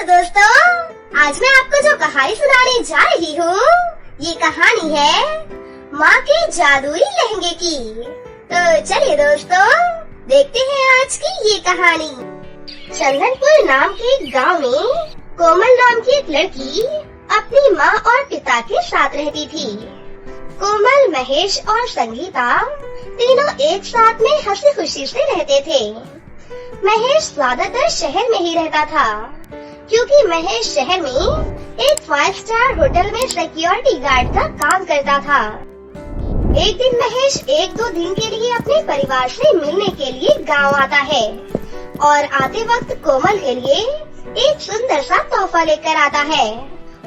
दोस्तों, आज मैं आपको जो कहानी सुनाने जा रही हूँ, ये कहानी है माँ के जादुई लहंगे की। तो चलिए दोस्तों, देखते हैं आज की ये कहानी। चंदनपुर नाम के गांव में कोमल नाम की एक लड़की अपनी माँ और पिता के साथ रहती थी। कोमल, महेश और संगीता तीनों एक साथ में हंसी खुशी से रहते थे। महेश ज्यादातर शहर में ही रहता था, क्योंकि महेश शहर में एक 5 स्टार होटल में सिक्योरिटी गार्ड का काम करता था। एक दिन महेश 1-2 दिन के लिए अपने परिवार से मिलने के लिए गांव आता है और आते वक्त कोमल के लिए एक सुंदर सा तोहफा लेकर आता है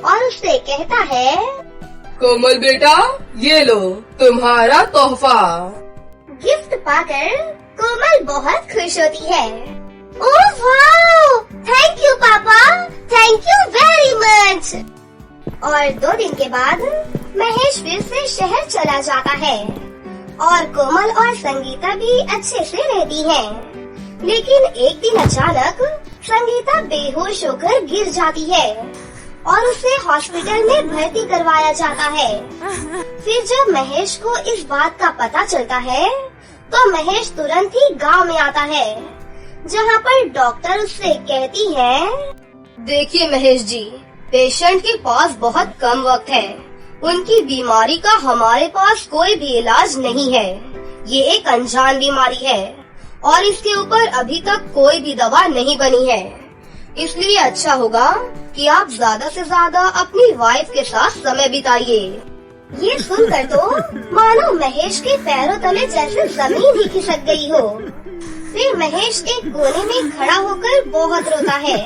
और उससे कहता है, कोमल बेटा, ये लो तुम्हारा तोहफा। गिफ्ट पाकर कोमल बहुत खुश होती है। Oh wow! थैंक यू पापा, थैंक यू वेरी मच। और 2 दिन के बाद महेश फिर से शहर चला जाता है और कोमल और संगीता भी अच्छे से रहती हैं। लेकिन एक दिन अचानक संगीता बेहोश होकर गिर जाती है और उसे हॉस्पिटल में भर्ती करवाया जाता है। फिर जब महेश को इस बात का पता चलता है, तो महेश तुरंत ही गांव में आता है, जहां पर डॉक्टर उससे कहती है, देखिए महेश जी, पेशेंट के पास बहुत कम वक्त है। उनकी बीमारी का हमारे पास कोई भी इलाज नहीं है। ये एक अनजान बीमारी है और इसके ऊपर अभी तक कोई भी दवा नहीं बनी है। इसलिए अच्छा होगा कि आप ज्यादा से ज्यादा अपनी वाइफ के साथ समय बिताइए। ये सुनकर तो मानो महेश के पैरों तले जैसे जमीन ही खिसक गई हो। फिर महेश एक कोने में खड़ा होकर बहुत रोता है।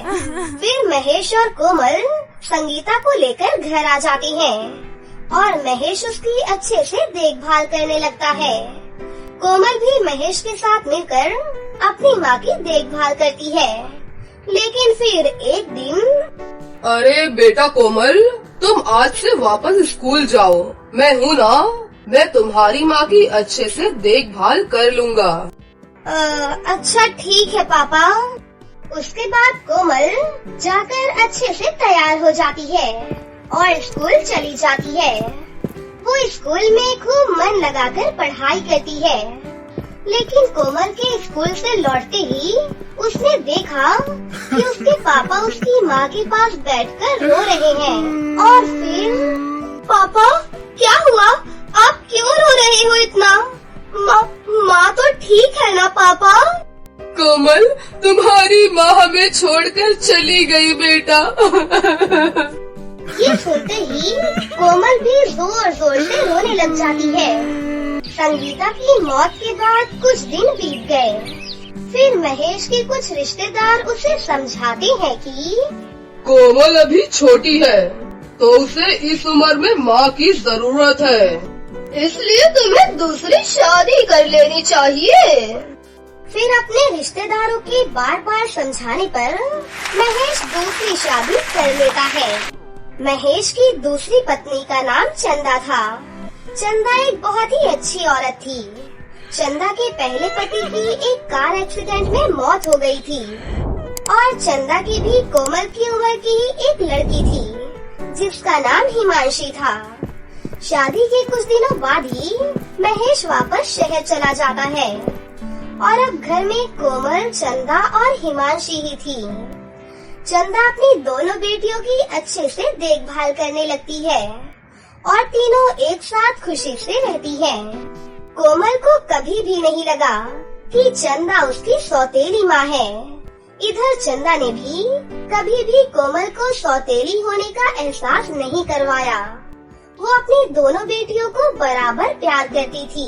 फिर महेश और कोमल संगीता को लेकर घर आ जाती हैं और महेश उसकी अच्छे से देखभाल करने लगता है। कोमल भी महेश के साथ मिलकर अपनी माँ की देखभाल करती है। लेकिन फिर एक दिन, अरे बेटा कोमल, तुम आज से वापस स्कूल जाओ। मैं हूँ ना, मैं तुम्हारी माँ की अच्छे से देखभाल कर लूँगा। अच्छा ठीक है पापा। उसके बाद कोमल जाकर अच्छे से तैयार हो जाती है और स्कूल चली जाती है। वो स्कूल में खूब मन लगाकर पढ़ाई करती है। लेकिन कोमल के स्कूल से लौटते ही उसने देखा कि उसके पापा उसकी माँ के पास बैठकर रो रहे हैं। और फिर, पापा क्या हुआ? आप क्यों रो रहे हो इतना? माँ तो ठीक है ना पापा? कोमल, तुम्हारी माँ हमें छोड़कर चली गई बेटा। ये सुनते ही कोमल भी जोर जोर से रोने लग जाती है। संगीता की मौत के बाद कुछ दिन बीत गए। फिर महेश के कुछ रिश्तेदार उसे समझाते हैं कि कोमल अभी छोटी है, तो उसे इस उम्र में माँ की जरूरत है, इसलिए तुम्हें दूसरी शादी कर लेनी चाहिए। फिर अपने रिश्तेदारों के बार बार समझाने पर महेश दूसरी शादी कर लेता है। महेश की दूसरी पत्नी का नाम चंदा था। चंदा एक बहुत ही अच्छी औरत थी। चंदा के पहले पति की एक कार एक्सीडेंट में मौत हो गई थी और चंदा की भी कोमल की उम्र की ही एक लड़की थी, जिसका नाम हिमांशी था। शादी के कुछ दिनों बाद ही महेश वापस शहर चला जाता है और अब घर में कोमल, चंदा और हिमांशी ही थी। चंदा अपनी दोनों बेटियों की अच्छे से देखभाल करने लगती है और तीनों एक साथ खुशी से रहती हैं। कोमल को कभी भी नहीं लगा कि चंदा उसकी सौतेली माँ है। इधर चंदा ने भी कभी भी कोमल को सौतेली होने का एहसास नहीं करवाया। वो अपनी दोनों बेटियों को बराबर प्यार करती थी।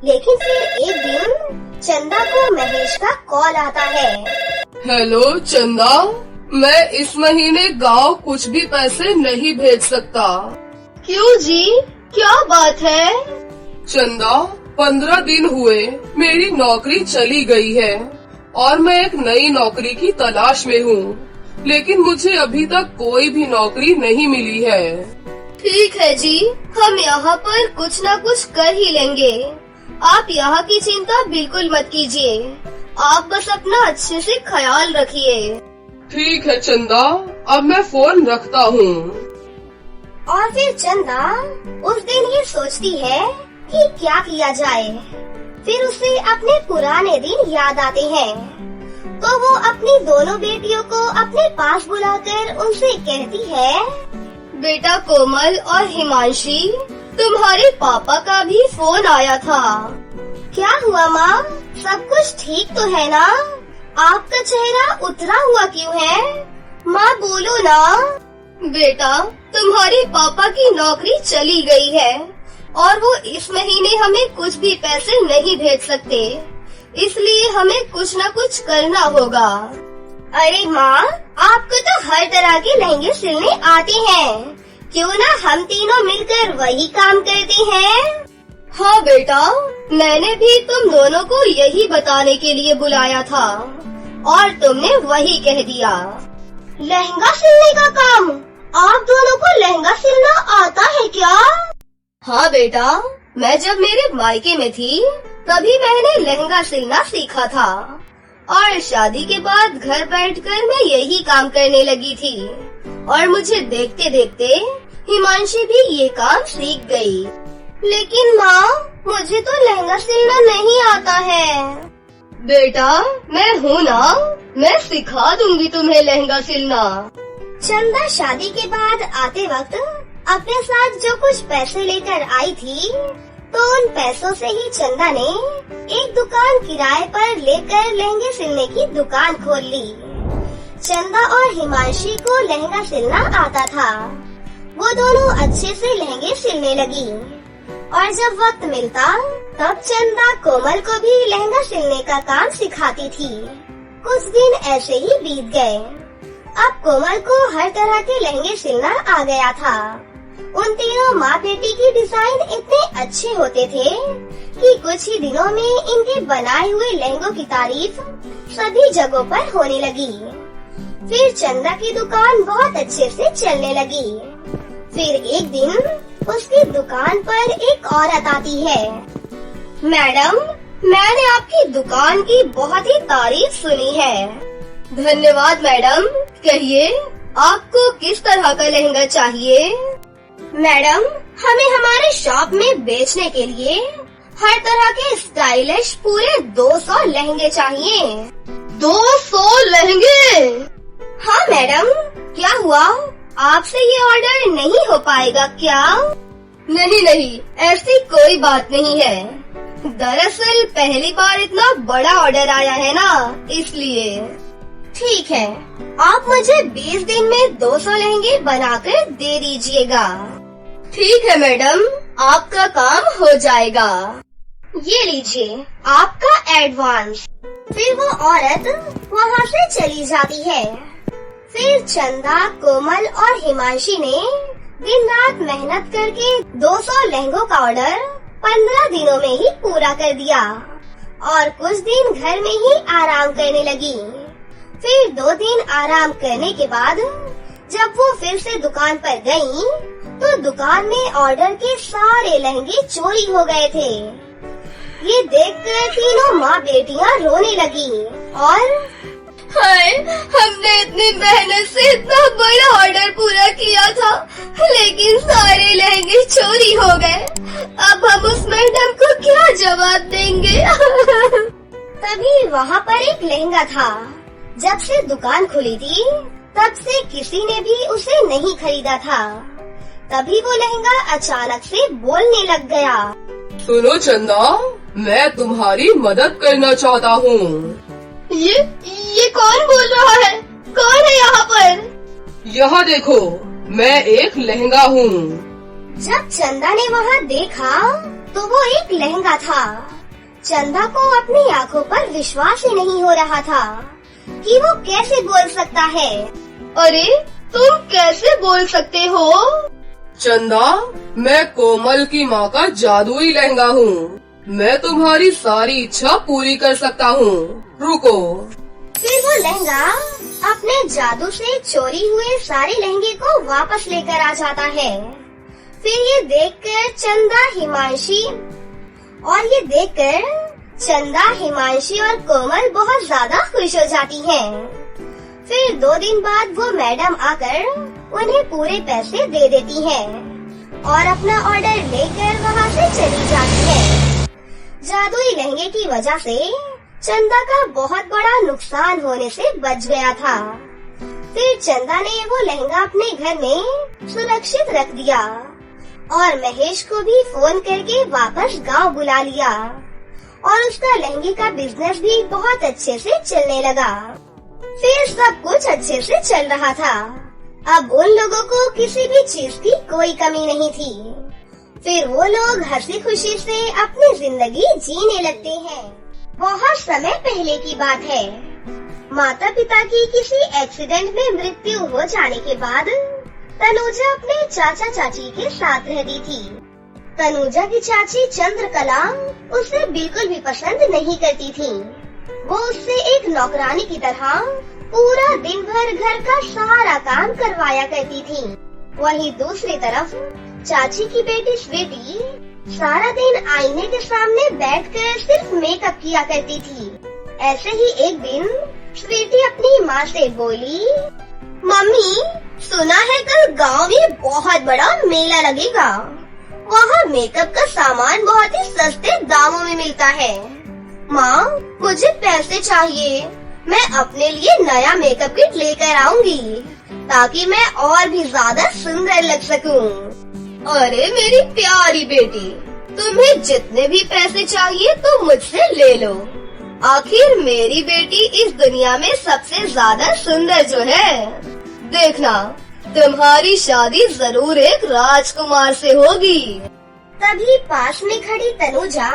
लेकिन फिर एक दिन चंदा को महेश का कॉल आता है। हेलो चंदा, मैं इस महीने गांव कुछ भी पैसे नहीं भेज सकता। क्यों जी, क्या बात है? चंदा, 15 दिन हुए मेरी नौकरी चली गई है और मैं एक नई नौकरी की तलाश में हूँ, लेकिन मुझे अभी तक कोई भी नौकरी नहीं मिली है। ठीक है जी, हम यहाँ पर कुछ न कुछ कर ही लेंगे। आप यहाँ की चिंता बिल्कुल मत कीजिए। आप बस अपना अच्छे से ख्याल रखिए। ठीक है चंदा, अब मैं फोन रखता हूँ। और फिर चंदा उस दिन ये सोचती है कि क्या किया जाए। फिर उसे अपने पुराने दिन याद आते हैं, तो वो अपनी दोनों बेटियों को अपने पास बुलाकर उनसे कहती है, बेटा कोमल और हिमांशी, तुम्हारे पापा का भी फोन आया था। क्या हुआ माँ, सब कुछ ठीक तो है ना? आपका चेहरा उतरा हुआ क्यों है? माँ बोलो ना। बेटा, तुम्हारे पापा की नौकरी चली गई है और वो इस महीने हमें कुछ भी पैसे नहीं भेज सकते, इसलिए हमें कुछ न कुछ करना होगा। अरे माँ, आपको तो हर तरह के लहंगे सिलने आते हैं, क्यों ना हम तीनों मिलकर वही काम करते हैं? हाँ बेटा, मैंने भी तुम दोनों को यही बताने के लिए बुलाया था और तुमने वही कह दिया। लहंगा सिलने का काम? आप दोनों को लहंगा सिलना आता है क्या? हाँ बेटा, मैं जब मेरे मायके में थी तभी मैंने लहंगा सिलना सीखा था और शादी के बाद घर बैठकर मैं यही काम करने लगी थी और मुझे देखते देखते हिमांशी भी ये काम सीख गई। लेकिन माँ, मुझे तो लहंगा सिलना नहीं आता है। बेटा, मैं हूँ ना, मैं सिखा दूंगी तुम्हें लहंगा सिलना। चंदा शादी के बाद आते वक्त अपने साथ जो कुछ पैसे लेकर आई थी, तो उन पैसों से ही चंदा ने एक दुकान किराए पर लेकर लहंगे सिलने की दुकान खोल ली। चंदा और हिमांशी को लहंगा सिलना आता था। वो दोनों अच्छे से लहंगे सिलने लगी और जब वक्त मिलता तब चंदा कोमल को भी लहंगा सिलने का काम सिखाती थी। कुछ दिन ऐसे ही बीत गए। अब कोमल को हर तरह के लहंगे सिलना आ गया था। उन तीनों माँ बेटी की डिजाइन इतने अच्छे होते थे कि कुछ ही दिनों में इनके बनाए हुए लहंगों की तारीफ सभी जगहों पर होने लगी। फिर चंदा की दुकान बहुत अच्छे से चलने लगी। फिर एक दिन उसकी दुकान पर एक औरत आती है। मैडम, मैंने आपकी दुकान की बहुत ही तारीफ सुनी है। धन्यवाद मैडम, कहिए आपको किस तरह का लहंगा चाहिए? मैडम, हमें हमारे शॉप में बेचने के लिए हर तरह के स्टाइलिश पूरे 200 लहंगे चाहिए। 200 लहंगे? हाँ मैडम, क्या हुआ, आपसे ये ऑर्डर नहीं हो पाएगा क्या? नहीं, ऐसी कोई बात नहीं है। दरअसल पहली बार इतना बड़ा ऑर्डर आया है ना, इसलिए। ठीक है, आप मुझे 20 दिन में 200 लहंगे बनाकर दे दीजिएगा। ठीक है मैडम, आपका काम हो जाएगा। ये लीजिए आपका एडवांस। फिर वो औरत वहाँ से चली जाती है। फिर चंदा, कोमल और हिमांशी ने दिन रात मेहनत करके 200 लहंगों का ऑर्डर 15 दिनों में ही पूरा कर दिया और कुछ दिन घर में ही आराम करने लगी। फिर 2 दिन आराम करने के बाद जब वो फिर से दुकान पर गयी, तो दुकान में ऑर्डर के सारे लहंगे चोरी हो गए थे। ये देखकर तीनों माँ बेटियाँ रोने लगी और हाय, हमने इतनी मेहनत से इतना बड़ा ऑर्डर पूरा किया था, लेकिन सारे लहंगे चोरी हो गए। अब हम उस मैडम को क्या जवाब देंगे? तभी वहाँ पर एक लहंगा था। जब से दुकान खुली थी तब से किसी ने भी उसे नहीं खरीदा था। तभी वो लहंगा अचानक से बोलने लग गया। सुनो चंदा, मैं तुम्हारी मदद करना चाहता हूँ। ये कौन बोल रहा है? कौन है यहाँ पर? यहाँ देखो, मैं एक लहंगा हूँ। जब चंदा ने वहाँ देखा तो वो एक लहंगा था। चंदा को अपनी आँखों पर विश्वास ही नहीं हो रहा था कि वो कैसे बोल सकता है। अरे, तुम कैसे बोल सकते हो? चंदा, मैं कोमल की माँ का जादुई लहंगा हूँ। मैं तुम्हारी सारी इच्छा पूरी कर सकता हूँ। रुको। फिर वो लहंगा अपने जादू से चोरी हुए सारे लहंगे को वापस लेकर आ जाता है। फिर ये देखकर चंदा, हिमांशी और कोमल बहुत ज्यादा खुश हो जाती हैं। फिर फिर 2 दिन बाद वो मैडम आकर उन्हें पूरे पैसे दे देती हैं और अपना ऑर्डर लेकर वहाँ से चली जाती है। जादुई लहंगे की वजह से चंदा का बहुत बड़ा नुकसान होने से बच गया था। फिर चंदा ने वो लहंगा अपने घर में सुरक्षित रख दिया और महेश को भी फोन करके वापस गांव बुला लिया और उसका लहंगे का बिजनेस भी बहुत अच्छे से चलने लगा। फिर सब कुछ अच्छे से चल रहा था। अब उन लोगों को किसी भी चीज की कोई कमी नहीं थी। फिर वो लोग हंसी खुशी से अपनी जिंदगी जीने लगते हैं। बहुत समय पहले की बात है। माता पिता की किसी एक्सीडेंट में मृत्यु हो जाने के बाद तनुजा अपने चाचा चाची के साथ रहती थी। तनुजा की चाची चंद्रकला उसे बिल्कुल भी पसंद नहीं करती थी। वो उससे एक नौकरानी की तरह पूरा दिन भर घर का सारा काम करवाया करती थी। वहीं दूसरी तरफ चाची की बेटी स्वीटी सारा दिन आईने के सामने बैठकर सिर्फ मेकअप किया करती थी। ऐसे ही एक दिन स्वीटी अपनी माँ से बोली, मम्मी सुना है कल गांव में बहुत बड़ा मेला लगेगा। वहाँ मेकअप का सामान बहुत ही सस्ते दामों में मिलता है। माँ मुझे पैसे चाहिए, मैं अपने लिए नया मेकअप किट लेकर आऊंगी ताकि मैं और भी ज्यादा सुंदर लग सकूं। अरे मेरी प्यारी बेटी, तुम्हें जितने भी पैसे चाहिए तो मुझसे ले लो। आखिर मेरी बेटी इस दुनिया में सबसे ज्यादा सुंदर जो है। देखना तुम्हारी शादी जरूर एक राजकुमार से होगी। तभी पास में खड़ी तनुजा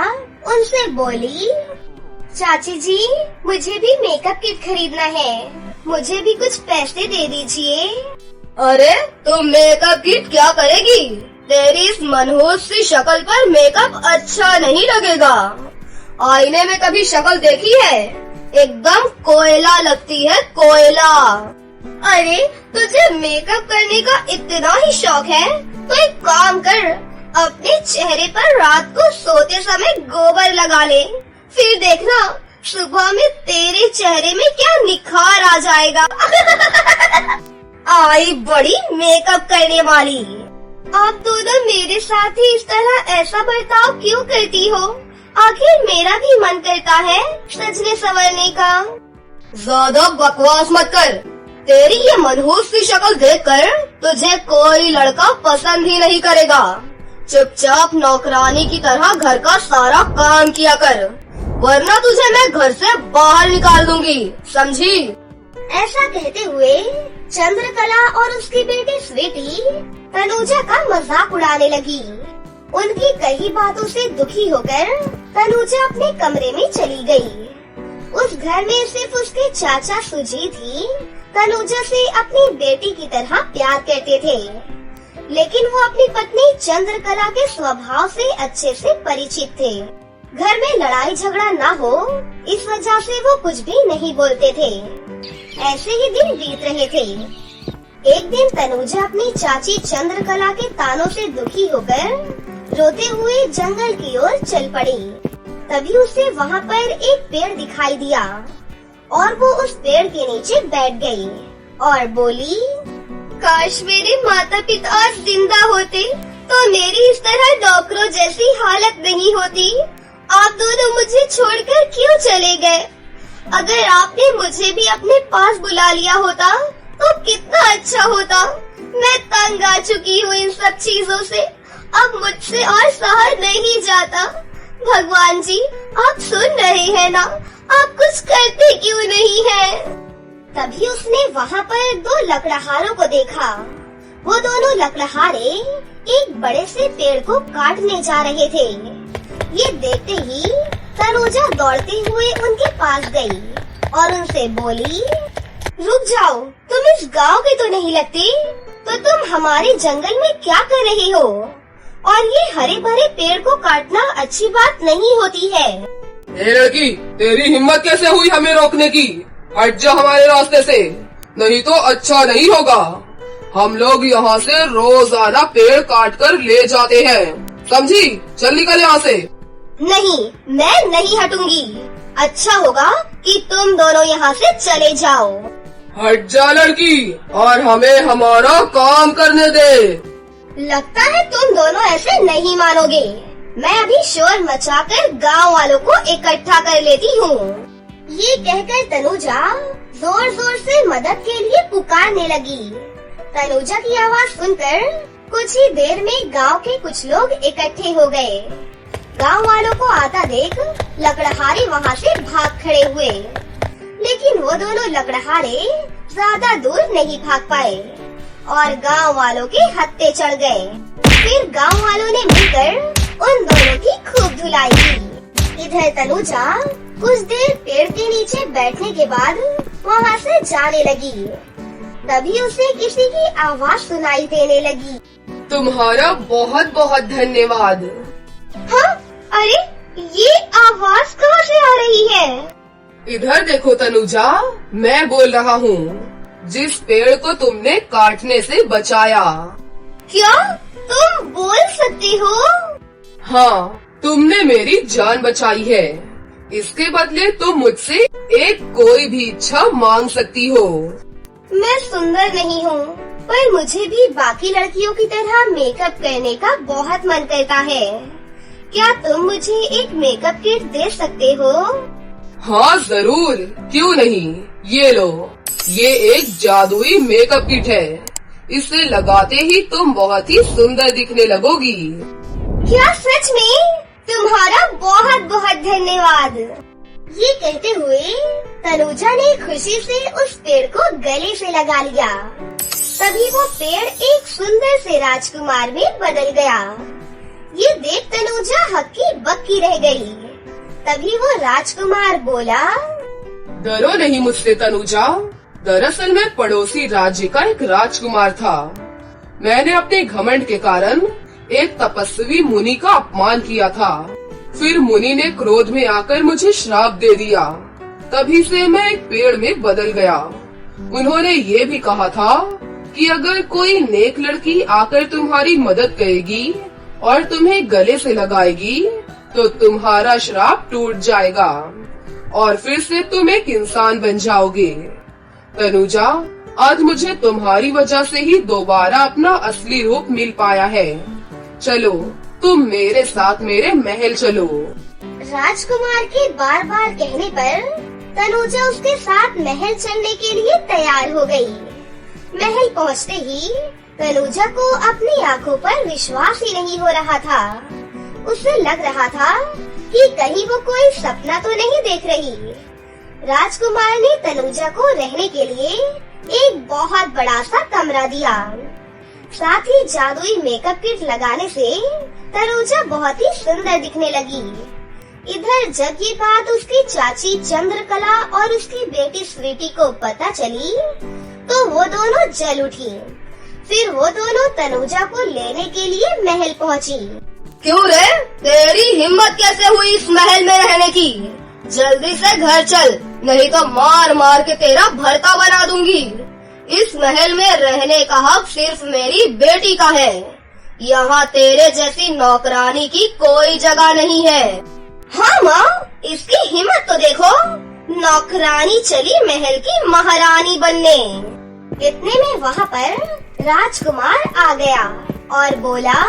उनसे बोली, चाची जी मुझे भी मेकअप किट खरीदना है, मुझे भी कुछ पैसे दे दीजिए। अरे तुम मेकअप किट क्या करेगी? तेरी इस मनहूस सी शक्ल पर मेकअप अच्छा नहीं लगेगा। आईने में कभी शक्ल देखी है? एकदम कोयला लगती है, कोयला। अरे तुझे मेकअप करने का इतना ही शौक है तो एक काम कर, अपने चेहरे पर रात को सोते समय गोबर लगा ले, फिर देखना सुबह में तेरे चेहरे में क्या निखार आ जाएगा। आई बड़ी मेकअप करने वाली। आप दोनों मेरे साथ ही इस तरह ऐसा बर्ताव क्यों करती हो? आखिर मेरा भी मन करता है सजने संवरने का। ज्यादा बकवास मत कर। तेरी ये मनहूस सी शक्ल देखकर तुझे कोई लड़का पसंद ही नहीं करेगा। चुपचाप नौकरानी की तरह घर का सारा काम किया कर, वरना तुझे मैं घर से बाहर निकाल दूंगी, समझी? ऐसा कहते हुए चंद्रकला और उसकी बेटी स्वीटी तनुजा का मजाक उड़ाने लगी। उनकी कई बातों से दुखी होकर तनुजा अपने कमरे में चली गई। उस घर में सिर्फ उसके चाचा सुजीत ही तनुजा से अपनी बेटी की तरह प्यार करते थे, लेकिन वो अपनी पत्नी चंद्रकला के स्वभाव से अच्छे से परिचित थे। घर में लड़ाई झगड़ा ना हो इस वजह से वो कुछ भी नहीं बोलते थे। ऐसे ही दिन बीत रहे थे। एक दिन तनुजा अपनी चाची चंद्रकला के तानों से दुखी होकर रोते हुए जंगल की ओर चल पड़ी। तभी उसे वहाँ पर एक पेड़ दिखाई दिया और वो उस पेड़ के नीचे बैठ गई और बोली, काश मेरे माता पिता आज जिंदा होते तो मेरी इस तरह डॉक्टरों जैसी हालत नहीं होती। आप दोनों मुझे छोड़कर क्यों चले गए? अगर आपने मुझे भी अपने पास बुला लिया होता तो कितना अच्छा होता। मैं तंग आ चुकी हूँ इन सब चीजों से, अब मुझसे और सहा नहीं जाता। भगवान जी आप सुन रहे हैं ना, आप कुछ करते क्यों नहीं हैं? तभी उसने वहाँ पर 2 लकड़हारों को देखा। वो दोनों लकड़हारे एक बड़े से पेड़ को काटने जा रहे थे। ये देखते ही तनुजा दौड़ते हुए उनके पास गई और उनसे बोली, रुक जाओ, तुम इस गांव के तो नहीं लगते, तो तुम हमारे जंगल में क्या कर रहे हो? और ये हरे भरे पेड़ को काटना अच्छी बात नहीं होती है। ए लड़की, तेरी हिम्मत कैसे हुई हमें रोकने की? हट जा हमारे रास्ते से, नहीं तो अच्छा नहीं होगा। हम लोग यहाँ से रोजाना पेड़ काट कर ले जाते हैं, समझी? चल निकल यहाँ से। नहीं, मैं नहीं हटूंगी। अच्छा होगा कि तुम दोनों यहाँ से चले जाओ। हट जा लड़की और हमें हमारा काम करने दे। लगता है तुम दोनों ऐसे नहीं मानोगे। मैं अभी शोर मचाकर गांव वालों को इकट्ठा कर लेती हूँ। ये कहकर तनुजा जोर जोर से मदद के लिए पुकारने लगी। तनुजा की आवाज सुनकर कुछ ही देर में गांव के कुछ लोग इकट्ठे हो गए। गांव वालों को आता देख लकड़हारे वहाँ से भाग खड़े हुए, लेकिन वो दोनों लकड़हारे ज्यादा दूर नहीं भाग पाए और गांव वालों के हत्थे चढ़ गए। फिर गांव वालों ने मिलकर उन दोनों की खूब धुलाई की। इधर तनुजा कुछ देर पेड़ के नीचे बैठने के बाद वहाँ से जाने लगी। तभी उसे किसी की आवाज सुनाई देने लगी। तुम्हारा बहुत बहुत धन्यवाद। हाँ, अरे ये आवाज कहाँ से आ रही है? इधर देखो तनुजा, मैं बोल रहा हूँ, जिस पेड़ को तुमने काटने से बचाया। क्या तुम बोल सकती हो? हाँ, तुमने मेरी जान बचाई है। इसके बदले तुम मुझसे एक कोई भी इच्छा मांग सकती हो। मैं सुंदर नहीं हूँ, पर मुझे भी बाकी लड़कियों की तरह मेकअप करने का बहुत मन करता है। क्या तुम मुझे एक मेकअप किट दे सकते हो? हाँ जरूर, क्यों नहीं। ये लो, ये एक जादुई मेकअप किट है। इसे लगाते ही तुम बहुत ही सुंदर दिखने लगोगी। क्या सच में? तुम्हारा बहुत बहुत धन्यवाद। ये कहते हुए तनुजा ने खुशी से उस पेड़ को गले से लगा लिया। तभी वो पेड़ एक सुंदर से राजकुमार में बदल गया। ये देख तनुजा हक्की बक्की रह गई। तभी वो राजकुमार बोला, डरो नहीं मुझसे तनुजा। दरअसल मैं पड़ोसी राज्य का एक राजकुमार था। मैंने अपने घमंड के कारण एक तपस्वी मुनि का अपमान किया था। फिर मुनि ने क्रोध में आकर मुझे श्राप दे दिया। तभी से मैं एक पेड़ में बदल गया। उन्होंने ये भी कहा था कि अगर कोई नेक लड़की आकर तुम्हारी मदद करेगी और तुम्हें गले से लगाएगी तो तुम्हारा श्राप टूट जाएगा और फिर से तुम एक इंसान बन जाओगे। तनुजा, आज मुझे तुम्हारी वजह से ही दोबारा अपना असली रूप मिल पाया है। चलो, तुम मेरे साथ मेरे महल चलो। राजकुमार के बार बार कहने पर तनुजा उसके साथ महल चलने के लिए तैयार हो गई। महल पहुंचते ही तनुजा को अपनी आंखों पर विश्वास ही नहीं हो रहा था। उसे लग रहा था कि कहीं वो कोई सपना तो नहीं देख रही। राजकुमार ने तनुजा को रहने के लिए एक बहुत बड़ा सा कमरा दिया। साथ ही जादुई मेकअप किट लगाने से तनुजा बहुत ही सुंदर दिखने लगी। इधर जब ये बात उसकी चाची चंद्रकला और उसकी बेटी स्वीटी को पता चली तो वो दोनों जल उठी। फिर वो दोनों तनुजा को लेने के लिए महल पहुंची। क्यों रे, तेरी हिम्मत कैसे हुई इस महल में रहने की? जल्दी से घर चल, नहीं तो मार मार के तेरा भरता बना दूंगी। इस महल में रहने का हक सिर्फ मेरी बेटी का है। यहाँ तेरे जैसी नौकरानी की कोई जगह नहीं है। हाँ माँ, इसकी हिम्मत तो देखो, नौकरानी चली महल की महारानी बनने। इतने में वहाँ पर राजकुमार आ गया और बोला,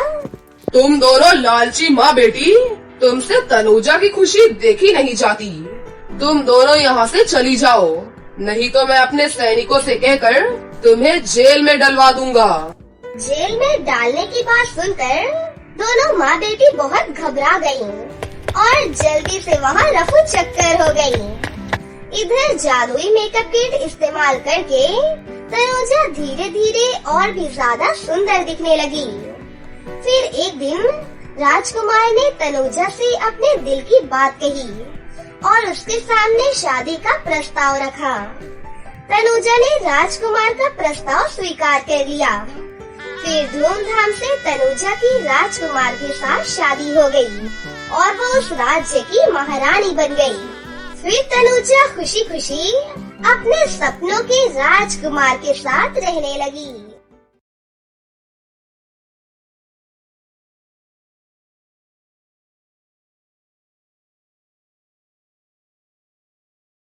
तुम दोनों लालची माँ बेटी, तुमसे तनुजा की खुशी देखी नहीं जाती। तुम दोनों यहाँ से चली जाओ, नहीं तो मैं अपने सैनिकों से कहकर तुम्हें जेल में डलवा दूंगा। जेल में डालने की बात सुनकर दोनों माँ बेटी बहुत घबरा गयीं और जल्दी से वहाँ रफू चक्कर हो गयी। इधर जादुई मेकअप किट इस्तेमाल करके तनुजा धीरे धीरे और भी ज्यादा सुंदर दिखने लगी। फिर एक दिन राजकुमार ने तनुजा से अपने दिल की बात कही और उसके सामने शादी का प्रस्ताव रखा। तनुजा ने राजकुमार का प्रस्ताव स्वीकार कर लिया। फिर धूमधाम से तनुजा की राजकुमार के साथ शादी हो गई और वो उस राज्य की महारानी बन गई। फिर तनुजा खुशी खुशी अपने सपनों के राजकुमार के साथ रहने लगी।